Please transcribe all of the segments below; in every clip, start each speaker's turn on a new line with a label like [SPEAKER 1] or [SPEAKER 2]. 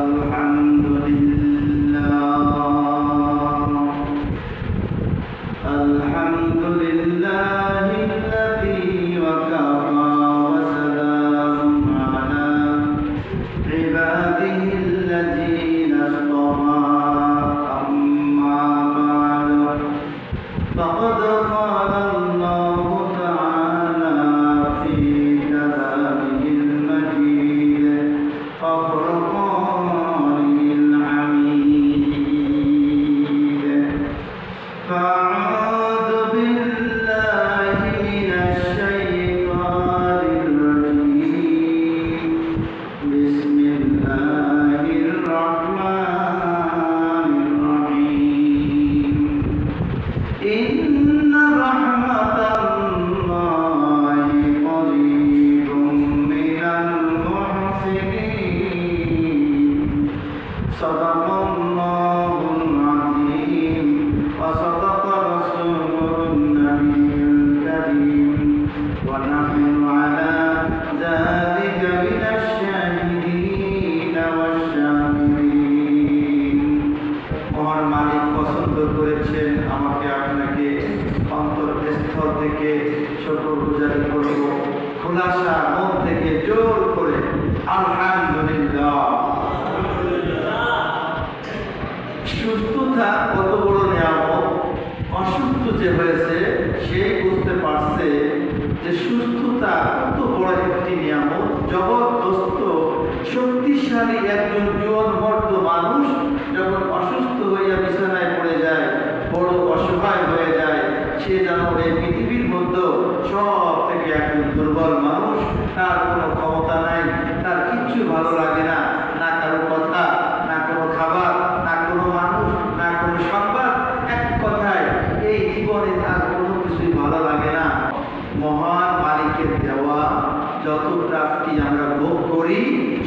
[SPEAKER 1] الحمد لله الذي وكفى وسلام على عباده الذين اصطفى أما بعد فقد قال الله تعالى في كلامه المجيد وفرقانه الحميد فأعوذ بالله من الشيطان الرجيم بسم الله الرحمن الرحيم إن رحمة الله قريب من المحسنين صدق الله العظيم وصدق رسوله النبي الكريم ونحن على ذلك من الشاهدين والشاكرين মহান মালিক পছন্দ করেছেন আমাকে আপনাকে অন্তরস্থল থেকে শুকরগুজারি করব খোলাসা মন থেকে জোর করে আলহামদুলিল্লাহ। সুস্থতা কত বড় নিয়ামত, অসুস্থ যে হয়েছে সে বুঝতে পারছে যে সুস্থতা কত বড় একটি নিয়ামত। জবরদস্ত শক্তিশালী একজন জীবন মর্দ মানুষ যখন অসুস্থ হইয়া বিছানায় পড়ে যায়, বড় অসহায় হয়ে যায়, সে যেন এই পৃথিবীর মধ্যে সব থেকে একজন দুর্বল মানুষ। তার কোনো ক্ষমতা নাই, তার কিচ্ছু ভালো লাগে না, না কারো কথা, না কোনো খাবার, না কোনো মানুষ, না কোনো সংবাদ। এক কথায় এই জীবনে তার কোনো কিছুই ভালো লাগে না। মহান মালিকের দেওয়া যত প্রাপ্তি আমরা ভোগ করি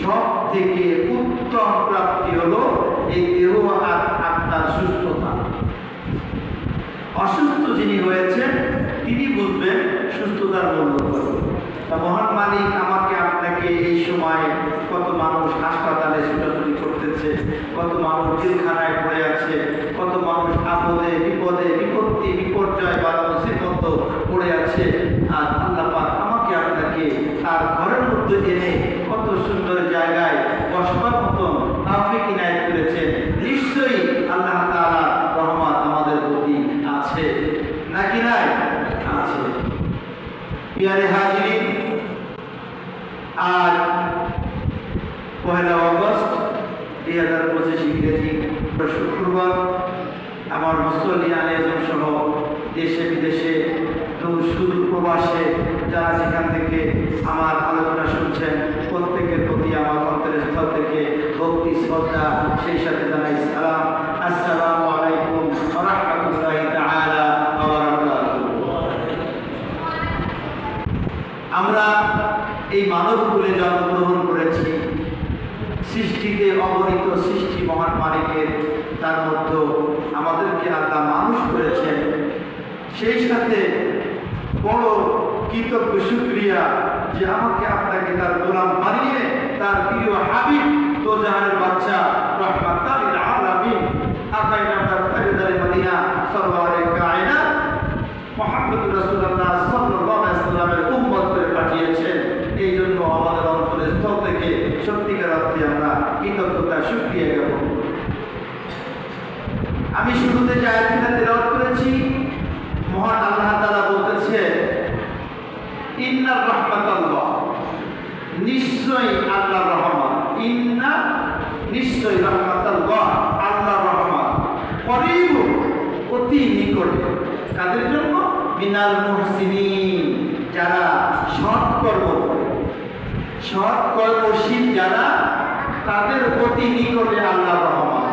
[SPEAKER 1] সব থেকে উত্তম প্রাপ্তি হলো এই দেহ আত্মার সুস্থতা। অসুস্থ যিনি হয়েছেন তিনি বুঝবেন সুস্থতার মূল্য কত। মহান মালিক আমাকে আপনাকে এই সময় কত মানুষ হাসপাতালে ছোটাছুটি করতেছে, কত মানুষ জেলখানায় পড়ে আছে, কত মানুষ আপদে বিপদে বিপত্তি বিপর্যয় বা মুসিবত পড়ে আছে। আর আল্লাহ পাক আমাকে আপনাকে তার ঘরের মধ্যে এনে কত সুন্দর জায়গায় বসবার মতন তৌফিক ইনায়েত করেছেন। নিশ্চয়ই আল্লাহ তাআলার রহমত আমাদের প্রতি আছে, নাকি নাই? আছে। প্রিয় হাজিরিন, আজ 1 আগস্ট 2025 ইংরেজি শুক্রবার। আমার মুসল্লিয়ান আয়োজন সহ দেশে বিদেশে সুদূর প্রবাসে যারা যেখান থেকে আমার আলোচনা শুনছেন প্রত্যেকের প্রতি আমার অন্তরের স্থল থেকে ভক্তি শ্রদ্ধা, সেই সাথে জানাই সালাম। আসসালামু আলাইকুম ওয়া রাহমাতুল্লাহি তাআলা ওয়া বারাকাতুহু। আমরা এই মানবকুলে জন্মগ্রহণ করেছি। সৃষ্টিতে অগণিত সৃষ্টি মহান মালিকের, তার মধ্যে আমাদেরকে আল্লাহ মানুষ করেছেন। সেই সাথে বড় কৃতজ্ঞ শুকরিয়া যে আমাকে আপনাকে তার গোলাম বানিয়ে তার প্রিয় হাবিব তো জাহানের বাচ্চা রাহমাতাল লিল আলামিন আকাইনা তার মদিনা সাল্লাল্লাহু আলাইহি কায়নাত মুহাম্মদুর রাসূলুল্লাহ সাল্লাল্লাহু আলাইহি সাল্লামের উম্মত করে পাঠিয়েছেন। এই জন্য আমাদের অন্তরের স্থল থেকে সত্যিকার অর্থে আমরা কৃতজ্ঞতা শুকরিয়া জ্ঞাপন করি। আমি শুরুতে যে আয়াতটা তেলাওয়াত করেছি, মহান আল্লাহ তাআলা বলতেছেন ইন্না রাহমাতাল্লাহ, নিশ্চয়ই আল্লাহর রহমত। ইন্না, নিশ্চয়ই, রাহমাতাল্লাহ, আল্লাহর রহমত, করিব, অতি নিকটে। কাদের জন্য? মিনাল মুহসিনিন, যারা সৎকর্ম করে, সৎকর্মশীল যারা, তাদের অতি নিকটে আল্লাহর রহমত।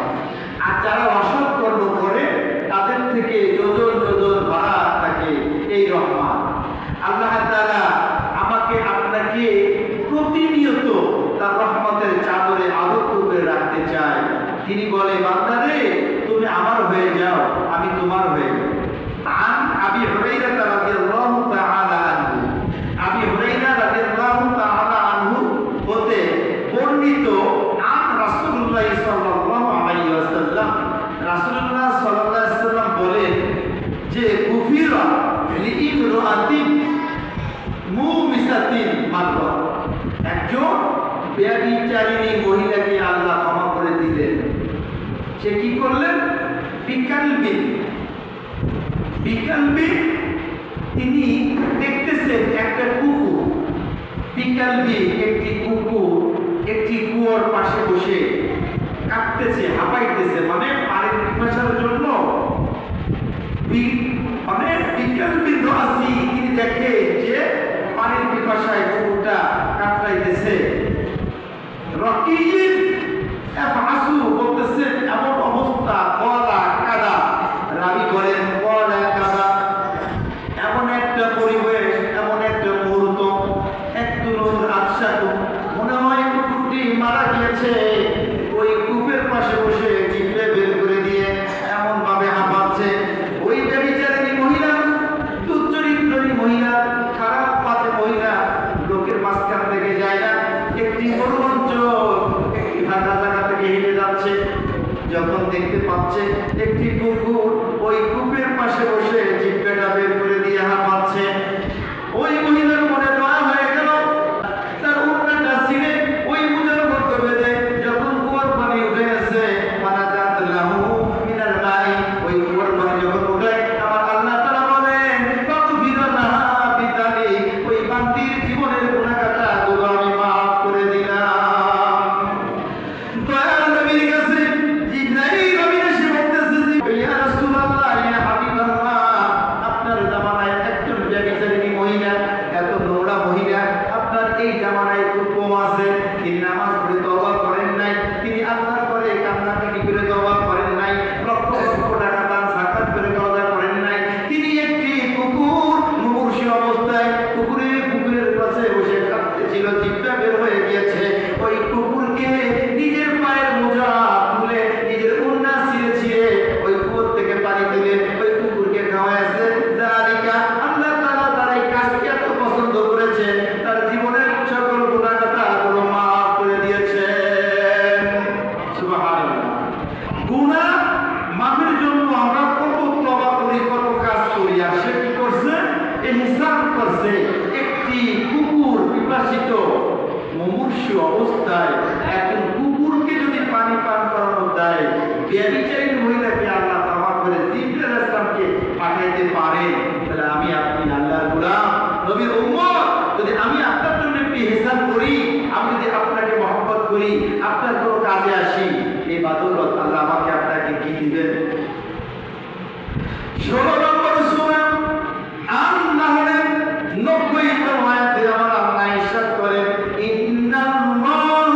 [SPEAKER 1] আর যারা অসৎ কর্ম করে তাদের থেকে যোজন যোজন বাড়া থাকে এই রহমত। আল্লাহ তাআলা আমাকে আপনাকে প্রতিনিয়ত তার রহমতের চাদরে আবদ্ধ করে রাখতে চায়। তিনি বলে, বান্দারে তুমি আমার হয়ে যাও, আমি তোমার হয়ে যাও। আবি হুরায়রা রাদিয়াল্লাহু তাআলা আনহু, আবি হুরায়রা রাদিয়াল্লাহু তাআলা আনহু হতে বর্ণিত, আন রাসূলুল্লাহ কালবি একটি কুকুর একটি কুয়োর পাশে বসে কাঁপতেছে, হাঁপাইতেছে, মানে পানির পিপাসার জন্য মানে বিকালবি দোয়াসি, তিনি দেখে যে পানির পিপাসায় কুকুরটা কাঁপড়াইতেছে। রকিব এফআসু বলতেছেন এমন অবস্থা, কলা কাদা, রাবি বলেন কলা কাদা, এমন একটা পরিবেশ, এমন একটা মুহূর্ত, একটু আচ্ছা মনে হয় কুকুরটি মারা গিয়েছে। ওই কূপের পাশে বসে জিভে বের করে দিয়ে এমন ভাবে হাঁপাচ্ছে। ওই ব্যভিচারিণী মহিলা, দুশ্চরিত্রী মহিলা, খারাপ পাতে মহিলা লোকের মাঝখান থেকে যায় না, একটি মরুমঞ্চ একটি ফাঁকা জায়গা থেকে হেঁটে যাচ্ছে। যখন দেখতে পাচ্ছে একটি কুকুর ওই কূপের পাশে বসে জিভেটা বের করে দিয়ে হাঁপাচ্ছে, ওই মহিলার মনে দয়া হয়ে গেল। তার উন্নাটা ছিঁড়ে ওই মুজার মধ্যে বেঁধে যখন কুয়ার পানি উঠে গেছে, মানাজাত লাহু মিনাল মাই, ওই কুয়ার পানি যখন উঠে আমার আল্লাহ তাআলা বলেন ফাগফির লাহা বিদালি, ওই বান্দির জীবনের গুনাহটা গুলো আমি মাফ করে দিলাম। দয়ার নবীর কাছে জিবরাইল নবী এসে বলতেছে, ইয়া রাসূলুল্লাহ, ইয়া হাবিবাল্লাহ, আপনার জামানায় একজন ব্যভিচারিণী মহিলা, এত নোংরা মহিলা আপনার এই জামানায় খুব কম আছে। তিনি নামাজ পড়ে তওবা করেন নাই, তিনি আল্লাহর করে কান্নাকাটি করে তওবা করেন নাই, লক্ষ লক্ষ টাকা দান যাকাত করে তওবা করেন নাই। তিনি একটি কুকুর মুমূর্ষু অবস্থায় কুকুরের কাছে বসে কাঁদতেছিল, জিভটা বের হয়ে গিয়েছে। ওই কুকুরকে নিজের পায়ের মোজা খুলে নিজের উন্না ছিঁড়ে ছিঁড়ে ওই কুকুর থেকে পানি তুলে ওই কুকুরকে খাওয়াইছে। যালিকা আল্লাহ তাআলা তার এই কাজকে এত পছন্দ করেছে, তার জীবনের সকল গুনাহগুলো মাফ করে দিয়েছেন। সুবহানাল্লাহ। গুনাহ মাফের জন্য আমরা কত তওবা করি, কত কাজ করি, আর সে কি করছে? ইহসান করছে। একটি কুকুর পিপাসিত মুমূর্ষু অবস্থায় একজন কুকুরকে যদি পানি পান করানো যায়, ব্যভিচারিণী মহিলাকে আল্লাহ ক্ষমা করে জিবরাইল আলাইহিস সালামকে পাঠাইতে পারেন, তাহলে আমি আপনি আল্লাহর গোলাম, নবীর উম্মত, যদি আমি আপনার জন্য একটি ইহসান করি, আমি যদি আপনাকে মহব্বত করি, আপনার কোনো কাজে আসি, এই বাদৌলত আল্লাহ আমাকে আপনাকে কি দিবেন? 16 নম্বর সূরা আন-নাহলের 90তম আয়াতে আমার আল্লাহ ইরশাদ করেন, ইন্নাল্লাহ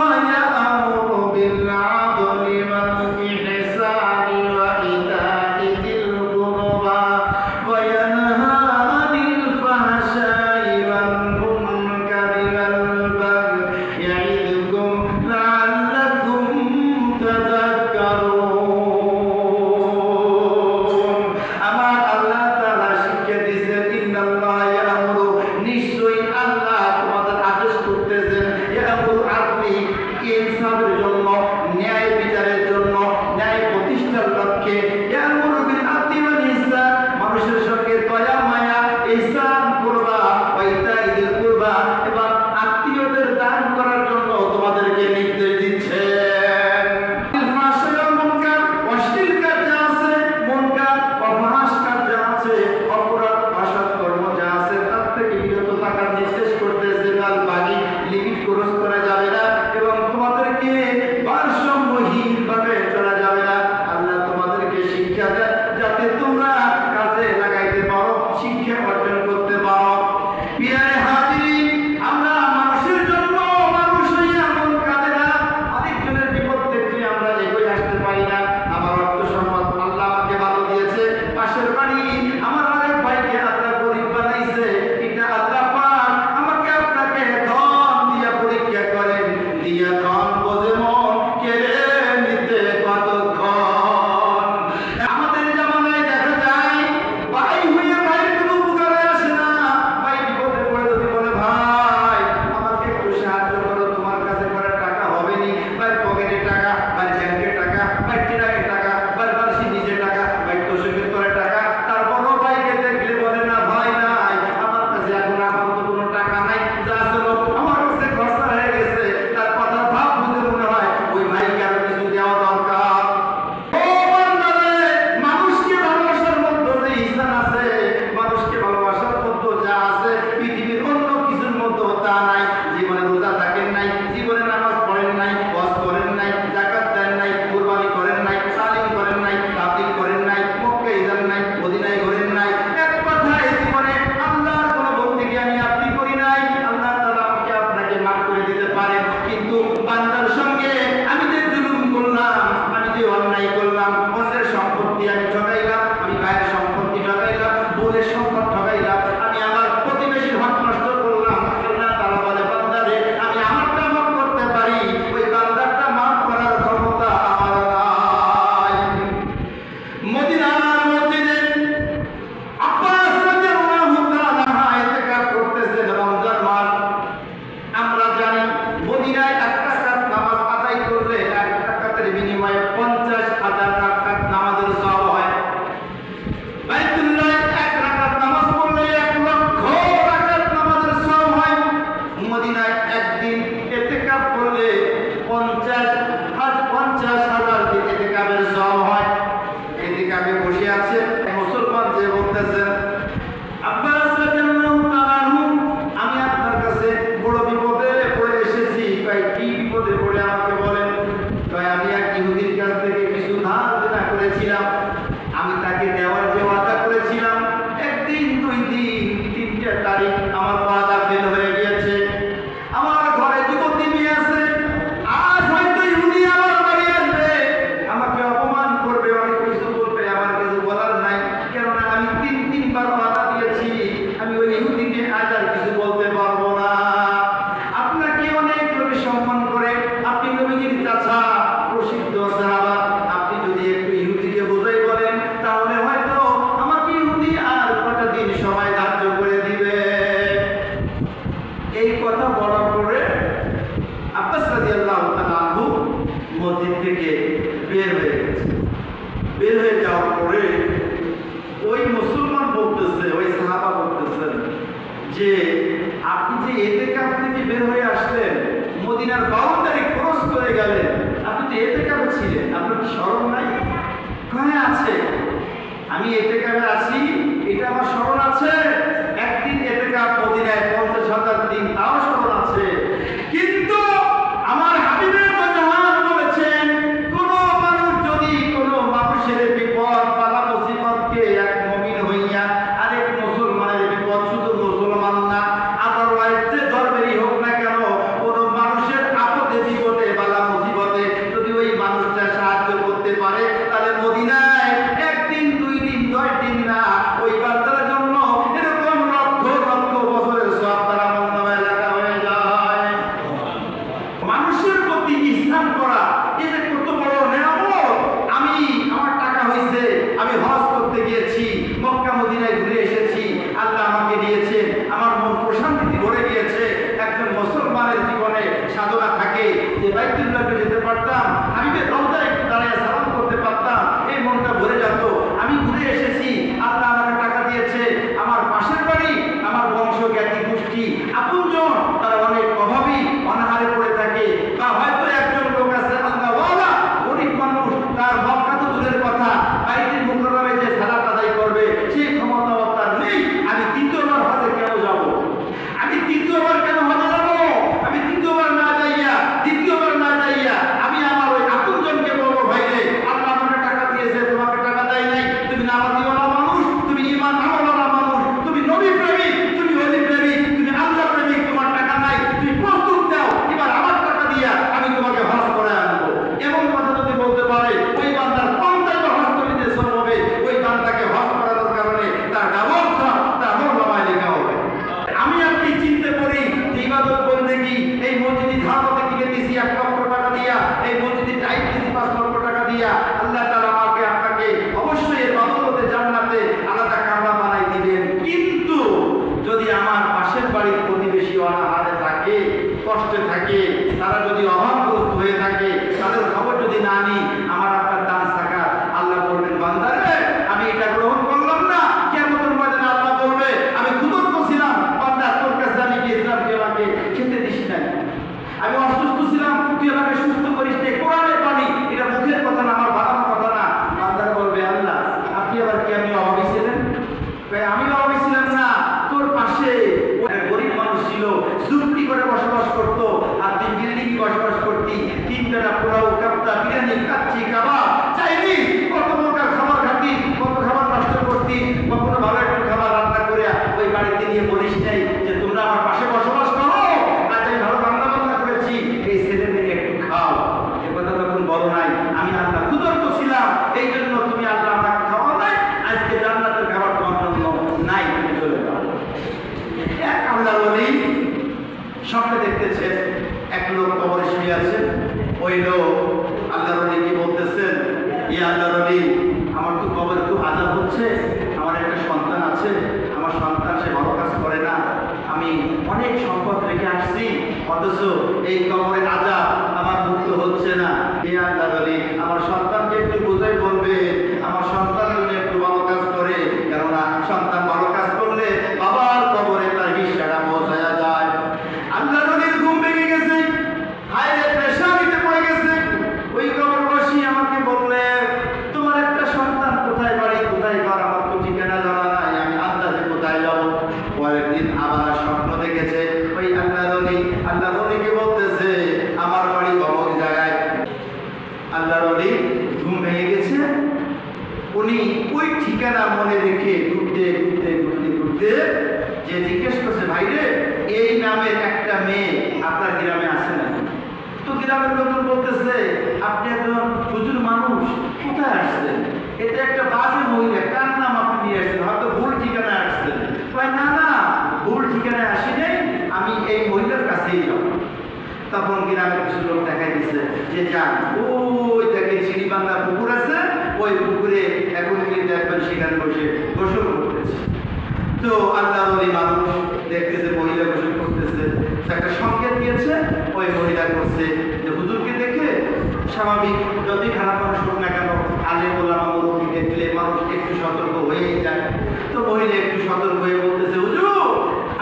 [SPEAKER 1] ইহুদির কাছ থেকে কিছু ধার দেনা করেছিলাম, আমি তাকে দেওয়ার যে ওয়াদা করেছিলাম, একদিন, 2 দিন, 3টা তারিখ আমার ওয়াদা ফেল হয়ে গিয়েছে। আমার ঘরে যুবতী মেয়ে আছে, আজ হয়তো ইহুদি আমার বাড়ি আসবে, আমাকে অপমান করবে, অনেক কিছু বলবে, আমার কিছু বলার নাই, কেননা আমি 3বার ওয়াদা দিয়েছি, আমি ওই ইহুদিকে আজ আর কিছু বলতে পারবো না। আপনাকে অনেক লোকে সম্মান করে, আপনি নবীজির চাচা, প্রসিদ্ধ সাহাবা, আপনি যদি একটু ইহুদিকে বোঝাই বলেন, তাহলে হয়তো আমাকে ইহুদি আর কটা দিন সময় ধার্য করে দিবে। এই কথা বলার পরে আব্বাস রাদিয়াল্লাহু তাআলা আনহু মসজিদ থেকে বের হয়ে গেছে। বের হয়ে যাওয়ার পরে ওই মুসলমান বলতেছে, ওই সাহাবা বলতেছেন যে আপনি যে এতেকাফ থেকে বের হয়ে আসলেন, মদিনার বাউন্ডারি ক্রস করে গেলেন, আপনি তো এতেকাফে ছিলেন, আপনার কি স্মরণ নাই? হ্যাঁ আছে, আমি এতেকাফে আছি, এটা আমার স্মরণ আছে। একদিন এতেকাফ মদিনায় 50,000 দিন, তাও স্মরণ আছে। কিন্তু আমার হাবিবের জাহান বলেছেন, কোন মানুষ যদি কোন মানুষের বিপদ বালা মুসিবতকে এক মুমিন হইয়া আরেক মুসলমানের বিপদ, শুধু মুসলমান না, আদারওয়াইজ যে ধর্মেরই হোক না কেন, কোন মানুষের আপদে বিপদে বালা মুসিবতে যদি ওই মানুষটা সাহায্য করতে পারে, তাহলে মদিনায় 1 দিন, 2 দিন, 10 দিন না, ওই বান্দার জন্য এরকম লক্ষ লক্ষ বছরের সওয়াব তার আমলনামায় লেখা হয়ে যায়। মানুষের প্রতি ইহসান করা, এটা কত বড় নেয়ামত। আমার টাকা হয়েছে, আমি হজ করতে গিয়েছি, মক্কা মদিনায় ঘুরে এসেছি, আল্লাহ আমাকে দিয়েছে, আমার মন প্রশান্তিতে ভরে গিয়েছে। একজন মুসলমানের জীবনে সাধনা থাকে যে বাইতুল্লাহকে যেতে পারতাম, হাবিবের রওজায় একটু দাঁড়িয়ে সালাম করতে পারতাম, এই মনটা ভরে যেত। আমি ঘুরে এসেছি, আল্লাহ আমাকে টাকা দিয়েছে, আমার পাশের বাড়ি, আমার বংশ জ্ঞাতি গোষ্ঠী আপনজন, তারা অনেক অভাবী, অনাহারে পড়ে থাকে, বা হয়তো একজন লোক আছে আল্লাহওয়ালা, গরিব মানুষ, তার মক্কা তো দূরের কথা, বাইতুল মুকাররমে যে সালাত আদায় করবে সেই ক্ষমতা তার নেই। আমি 3বার হজে কেন যাব? আমি 3বার কেন হজে যাব? আমি 3বার না যাইয়া, 2বার না যাইয়া, আমি আমার ওই আপনজনকে বলবো, ভাই রে, আল্লাহ আমাকে টাকা দিয়েছে, তোমাকে টাকা দেয় নাই, তুমি নামাজীওয়ালা মানুষ, তুমি ঈমান আমলওয়ালা মানুষ, তুমি নবী প্রেমিক, তুমি ওলি প্রেমিক, তুমি আল্লাহ প্রেমিক, তোমার টাকা নাই, তুমি প্রস্তুত দাও, এবার আমার টাকা দিয়া আমি তোমাকে হজ করে আনবো। এমন কথা যদি বলতে পারে, ওই বান্দার 50 হজ করিতে সব হবে, ওই বান্দাকে হজ করানোর কারণে তার ডাবল সওয়াব তার আমলনামায় লেখা হবে। আমি আপনি চিন্তা করি যে ইবাদত বন্দেগী, এই মসজিদে ধারণা কিনে দিয়েছি 1 লক্ষ টাকা দিয়া, এই মসজিদে টাইপ দিয়েছি 5 লক্ষ টাকা দিয়া, আল্লাহ তাআলা আমাকে আপনাকে অবশ্যই এর বদৌলতে জান্নাতে আলাদা কামরা বানাই দিবেন। কিন্তু যদি আমার পাশের বাড়ির প্রতিবেশী অনাহারে থাকে, কষ্টে থাকে, তারা যদি অভাবগ্রস্ত হয়ে থাকে, তাদের খবর যদি না নিই, আমার আপনার দান সাকাত, আল্লাহ বলবেন, বান্দা রে, আমি এটা গ্রহণ করলাম না, কিয়ামতের ময়দানে আল্লাহ বলবে, আমি ক্ষুধার্ত ছিলাম, বান্দা তোর কাছে আমি গিয়েছিলাম, তুই আমাকে খেতে দিস নাই, আমি অসুস্থ ছিলাম, তুই আমাকে সুস্থ করিস নাই, কোরআনের বাণী, এটা মুখের কথা না, আমার বানানো কথা না। বান্দারা বলবে, আল্লাহ আপনি আবার কি আমি অভাবী ছিলেন? আমি অভাবী ছিলাম না, তোর পাশে গরিব মানুষ ছিল, চুক্তি করে বসবাস করতো, আর তুই বিল্ডিং বসবাস করতি, 3 বেলা পোলাও, কাপ্তা, বিরিয়ানি, কাচ্চি, কাবাব, চাইনিজ, কত প্রকার খাবার খাতি, কত খাবার নষ্ট করতি, কখনো ভালো একটু খাবার রান্না করে ওই বাড়িতে নিয়ে বলিস নাই যে তোমরা আমার পাশে বসবাস করো, আজ আমি ভালো রান্না বান্না করেছি, এই ছেলে মেয়ে একটু খাও। এ কথা তখন বলো নাই, আমি আল্লাহ ক্ষুধার্ত ছিলাম, এই জন্য তুমি আল্লাহ আমাকে খাওয়া নাই, আজকে জান্নাতের খাবার তোমার জন্য নাই, তুমি চলে যাও। এক আল্লাহর ওলি স্বপ্নে দেখতেছেন এক লোক কবরে শুয়ে আছে, ওই লোক আল্লাহর ওলিকে বলতেছেন, ইয়া আল্লাহর ওলি, আমার তো কবরে খুব আযাব হচ্ছে, আমার একটা সন্তান আছে, আমার সন্তান সে ভালো কাজ করে না, আমি অনেক সম্পদ রেখে আসছি, অথচ এই কবরের আযাব আমার মুক্ত হচ্ছে না। ইয়া আল্লাহর ওলি, আমার সন্তানকে একটু বুঝাই বলবে, আমার সন্তান যদি একটু ভালো কাজ করে, কেননা সন্তান ভালো কাজ করলে বাবার কবরে তার হিস্সাটা পৌঁছায়া যায়। আল্লাহর ওলির ঘুম ভেঙে গেছে, হায় রে, পেশানিতে পড়ে গেছে। ওই কবরবাসী আমাকে বললে, তোমার একটা সন্তান কোথায় বাড়ি, কোথায় ঘর, আমার তো ঠিকানা জানা নাই, আমি আন্দাজে কোথায় যাব। পরের দিন আবার স্বপ্ন দেখেছে, ওই আল্লাহর ওলিকে বলতেছে, আমার বাড়ি অমুক জায়গায়। আল্লাহ আল্লাহর ওলি ঘুম ভেঙে গেছে। উনি ওই ঠিকানা মনে রেখে ঘুরতে ঘুরতে ঘুরতে ঘুরতে যে জিজ্ঞেস করছে, ভাই রে, এই নামের একটা মেয়ে আপনার গ্রামে আসে না? তো গ্রামের লোকজন বলতেছে, আপনি একজন হুজুর মানুষ, কোথায় আসছেন? এটা একটা বাজে মহিলা, কার নাম আপনি নিয়ে আসছেন? হয়তো ভুল ঠিকানায় আসছেন। না না, ভুল ঠিকানায় আসি নাই, আমি এই মহিলার কাছেই যাব। তখন গ্রামের কিছু লোক দেখাই দিচ্ছে যে যান, ওই দেখেন সিঁড়িবান্ধা পুকুর আছে, ওই পুকুরে এখন গিয়ে দেখবেন সেখানে বসে গোসল করতেছে। তো আল্লাহ ওলি মানুষ দেখতেছে মহিলা গোসল করতেছে, একটা সংকেত দিয়েছে, ওই মহিলা করছে যে হুজুরকে দেখে স্বাভাবিক যতই খারাপ মানুষ হোক না কেন, আলে ওলামা মুরব্বী দেখলে মানুষ একটু সতর্ক হয়ে যায়। তো মহিলা একটু সতর্ক হয়ে বলতেছে, হুজুর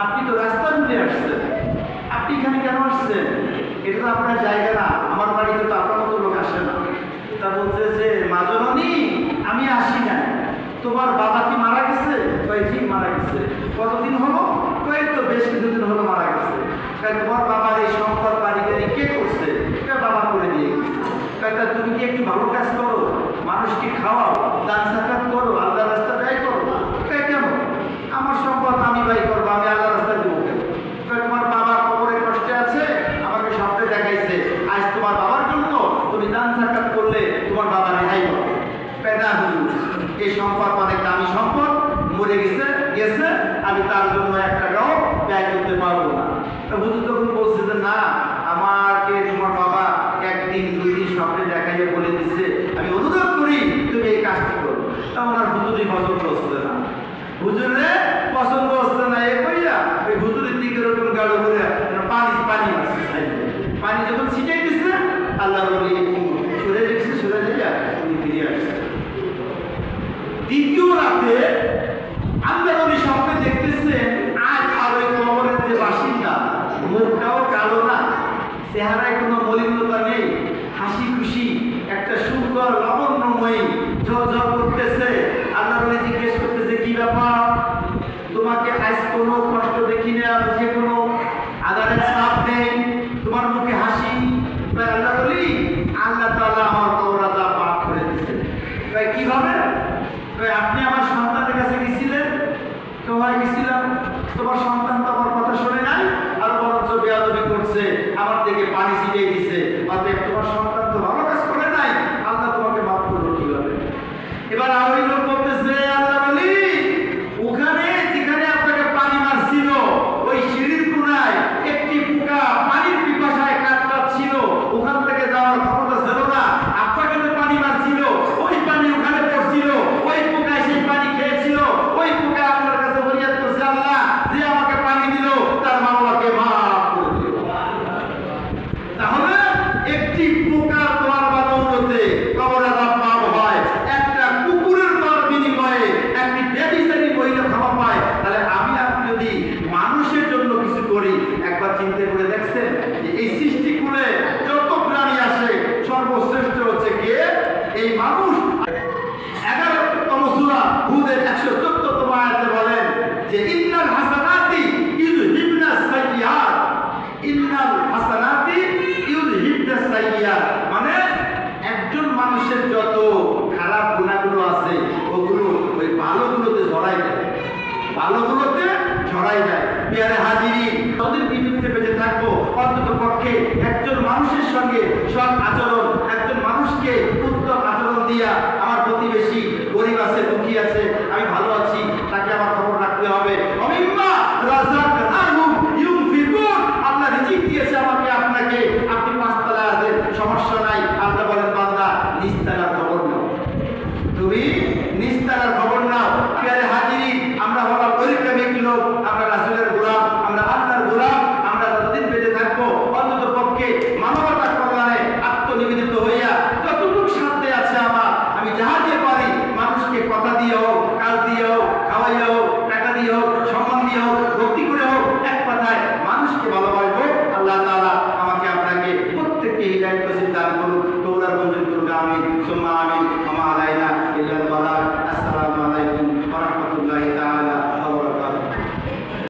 [SPEAKER 1] আপনি তো রাস্তা ভুলে আসছেন, আপনি এখানে কেন আসছেন? এটা তো আপনার জায়গা না, আমার বাড়িতে তো আপনার মতো লোক আসে না। তা বলছে যে মা জননী, আমি আসি না। তোমার বাবা কি মারা গেছে? কয় ঠিক মারা গেছে। কতদিন হলো? কয় তো বেশ কিছুদিন হলো মারা গেছে। তোমার বাবার এই সম্পদ বাড়িগাড়ি কে করছে? বাবা করে দিয়ে গেছে। তুমি কি একটু ভালো কাজ করো, মানুষকে খাওয়াও, দান সাকাত করো, আল্লাহ রাস্তা ব্যয় করো? কেন? আমার সম্পদ আমি ব্যয় করবো, আমি আল্লাহ রাস্তা দেবো কেন? তোমার বাবা কবরে কষ্টে আছে, আমাকে স্বপ্নে দেখাইছে, আজ তোমার বাবার জন্য তুমি দান সাকাত করলে তোমার বাবা রেহাই পাবে। না হুজুর, এই সম্পদ অনেক দামি সম্পদ, মরে গেছে গেছে, আমি তার জন্য 1 টাকাও ব্যয় করতে পারবো না। হুজুর তখন বলছে যে না, আমাকে তোমার বাবা 1 দিন 2 দিন স্বপ্নে দেখাইয়ে বলে দিচ্ছে, আমি অনুরোধ করি তুমি এই কাজটি করো। তা ওনার হুজুরই পছন্দ হচ্ছে না, হুজুরে পছন্দ হচ্ছে না। এ কইয়া ওই হুজুরের দিকে ওরকম গাড়ো করে পানি পানি আসছে, পানি যখন ছিটাই দিচ্ছে, আল্লাহ বলি সরে গেছে, সরে দিয়ে উনি ফিরে আসছে। দ্বিতীয় রাতে আল্লাহ নবী স্বপ্নে দেখতেছেন, আজ আর ওই কবরের যে বাসিন্দা, মুখটাও কালো না, চেহারায় কোনো মলিনতা নেই, হাসি খুশি একটা সুন্দর লাবণ্যময়ী ঝলঝল করতেছে। আল্লাহ নবী জিজ্ঞেস করতেছে, কি ব্যাপার? তোমাকে আজ কোনো কষ্ট দেখি না, মুখে কোনো আদারের ছাপ নেই, তোমার মুখে হাসি। আল্লাহ বলি, আল্লাহ তাআলা আমার কবর আযাব মাফ করে দিয়েছেন। কিভাবে? আপনি আমার সন্তানের কাছে গেছিলেন, তোমায় গেছিলাম, তোমার সন্তান তো আমার কথা শোনে নাই, আর বরঞ্চ বেয়াদবি করছে, আমার থেকে পানি ছিটিয়ে দিছে। অতএব তোমার সন্তান তো ভালো কাজ করে নাই, আল্লাহ তোমাকে মাফ করবে কিভাবে? এবার আর ওই লোক বলতেছে, আল্লাহ বলি, ওখানে যেখানে আপনাকে পানি মারছিল, ওই সিঁড়ির কোনায় একটি পোকা পানির পিপাসায় কাতরাচ্ছিল, ওখান থেকে যাওয়ার ক্ষমতা ছিল না। আপনাকে যে পানি মারছিল, ওই পানি ওখানে পড়ছিল, ওই পোকায় সেই পানি খেয়েছিল, ওই পোকা আল্লাহর কাছে ফরিয়াদ করছে, আল্লাহ যে আমাকে পানি দিল তার মাওলাকে মাফ করে দিও। তাহলে একটি পোকা তোমার বাদৌলতে কবর আযাব মাফ হয়, একটা কুকুরের মার বিনিময়ে একটি ব্যভিচারী মহিলা ক্ষমা পায়। তাহলে আমি আপনি যদি মানুষের জন্য কিছু করি, একবার চিন্তা করে দেখছেন যে এই সৃষ্টিকুলে যত প্রাণী আসে সর্বশ্রেষ্ঠ হচ্ছে কে? এই মানুষ। 11তম সূরা হুদের 114তম আয়াতে বলেন যে ইন্নাল হাসানাতি ইউযহিবনাস সাইয়্যাত, ইন্নাল হাসানাতি ইউযহিবনাস সাইয়্যাত, মানে একজন মানুষের যত খারাপ গুণাগুলো আছে ওগুলো ওই ভালোগুলোতে ঝরাই দেয়, ভালোগুলোতে ঝরাই দেয়। পেয়ারে হাজিরিন, যতদিন পৃথিবীতে বেঁচে থাকবো, অন্তত পক্ষে একজন মানুষের সঙ্গে সৎ আচরণ, একজন মানুষকে উত্তম আচরণ দিয়া, আমার প্রতিবেশী গরিব আছে, দুঃখী আছে, আমি ভালো আছি, তাকে আমার খবর রাখতে হবে। অমিম্মা রাযাকনাহুম ইউনফিকুন, আল্লাহ রিজিক দিয়েছে আমাকে আপনাকে, আপনি 5 তলায় আছেন, সমস্যা নাই। আল্লাহ বলেন, বান্দা নিস্তালার খবর নাও, তুমি নিস্তালার খবর নাও। পেয়ারে হাজিরিন, আমরা হলাম পরিপ্রেমিক লোক, আমরা রাসূলের গোলাম, আমরা আল্লাহর গোলাম। আমরা যতদিন বেঁচে থাকবো, অন্তত পক্ষে মানবতা কল্যাণে আত্মনিবেদিত হইয়া যতটুকু সাধ্যে আছে আমার, আমি যাহা দিয়ে পারি, মানুষকে কথা দিয়ে হোক, কাজ দিয়ে হোক, খাওয়াইয়া হোক, টাকা দিয়ে হোক, সম্মান দিয়ে হোক, ভক্তি করে হোক, এক কথায় মানুষকে ভালোবাসবো। আল্লাহ তাআলা আমাকে আপনাকে প্রত্যেককে হিদায়াত নসিব দান করুন, তৌফিক দান করুন। আমিন সুম্মা আমিন।